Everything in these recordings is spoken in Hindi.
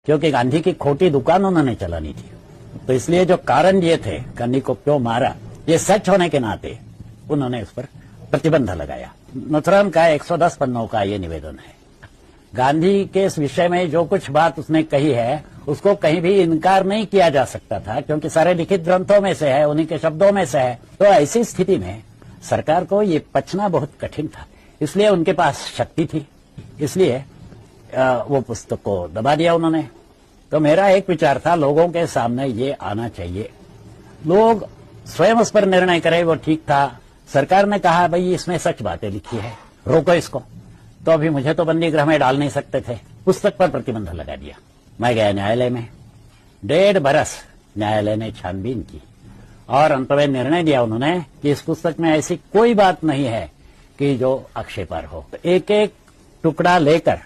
क्योंकि गांधी की खोटी दुकान उन्होंने चलानी थी। तो इसलिए जो कारण ये थे गांधी को क्यों मारा, ये सच होने के नाते उन्होंने उस पर प्रतिबंध लगाया। नथुराम का 110 पन्नों का ये निवेदन है। गांधी के इस विषय में जो कुछ बात उसने कही है उसको कहीं भी इनकार नहीं किया जा सकता था, क्योंकि सारे लिखित ग्रंथों में से है, उन्हीं के शब्दों में से है। तो ऐसी स्थिति में सरकार को ये पचना बहुत कठिन था, इसलिए उनके पास शक्ति थी, इसलिए वो पुस्तक को दबा दिया उन्होंने। तो मेरा एक विचार था, लोगों के सामने ये आना चाहिए, लोग स्वयं उस पर निर्णय करें, वो ठीक था। सरकार ने कहा भाई इसमें सच बातें लिखी है, रोको इसको। तो अभी मुझे तो बंदी गृह में डाल नहीं सकते थे, पुस्तक पर प्रतिबंध लगा दिया। मैं गया न्यायालय में, 1.5 बरस न्यायालय ने छानबीन की और अंत में निर्णय दिया उन्होंने कि इस पुस्तक में ऐसी कोई बात नहीं है कि जो आक्षेपार्ह हो। तो एक एक टुकड़ा लेकर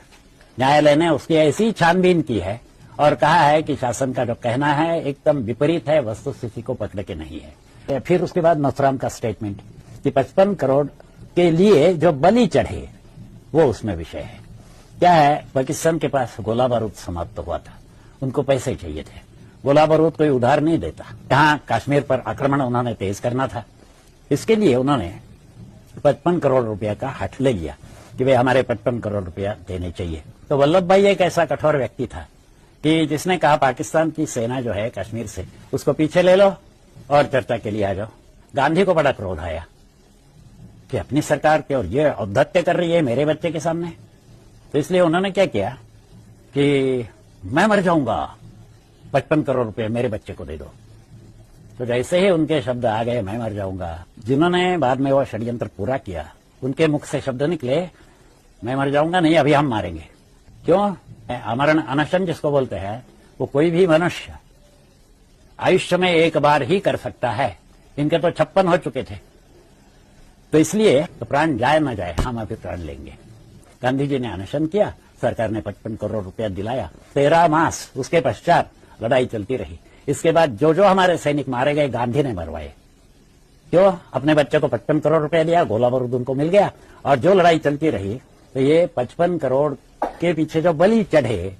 न्यायालय ने उसकी ऐसी छानबीन की है और कहा है कि शासन का जो कहना है एकदम विपरीत है, वस्तुस्थिति को पकड़ के नहीं है। फिर उसके बाद नथुराम का स्टेटमेंट कि 55 करोड़ के लिए जो बलि चढ़े वो उसमें विषय है। क्या है, पाकिस्तान के पास गोला बारूद समाप्त हुआ था, उनको पैसे चाहिए थे। गोला बारूद कोई उधार नहीं देता। यहाँ कश्मीर पर आक्रमण उन्होंने तेज करना था, इसके लिए उन्होंने 55 करोड़ रुपया का हठ ले लिया कि वे हमारे 55 करोड़ रुपया देने चाहिए। तो वल्लभ भाई एक ऐसा कठोर व्यक्ति था कि जिसने कहा पाकिस्तान की सेना जो है कश्मीर से उसको पीछे ले लो और चर्चा के लिए आ जाओ। गांधी को बड़ा क्रोध आया कि अपनी सरकार की और ये औद्धत्य कर रही है मेरे बच्चे के सामने। तो इसलिए उन्होंने क्या किया कि मैं मर जाऊंगा, 55 करोड़ रुपए मेरे बच्चे को दे दो। तो जैसे ही उनके शब्द आ गए मैं मर जाऊंगा, जिन्होंने बाद में वो षड्यंत्र पूरा किया उनके मुख से शब्द निकले मैं मर जाऊंगा नहीं, अभी हम मारेंगे। क्यों? आमरण अनशन जिसको बोलते हैं, वो कोई भी मनुष्य आयुष्य में एक बार ही कर सकता है। इनके तो 56 हो चुके थे, तो इसलिए तो प्राण जाए ना जाए हम अभी प्राण लेंगे। गांधी जी ने अनशन किया, सरकार ने 55 करोड़ रुपया दिलाया। 13 मास उसके पश्चात लड़ाई चलती रही। इसके बाद जो जो हमारे सैनिक मारे गए गांधी ने मरवाए। क्यों? अपने बच्चे को 55 करोड़ रुपया दिया, गोला बारूद उनको मिल गया और जो लड़ाई चलती रही। तो ये 55 करोड़ के पीछे जो बलि चढ़े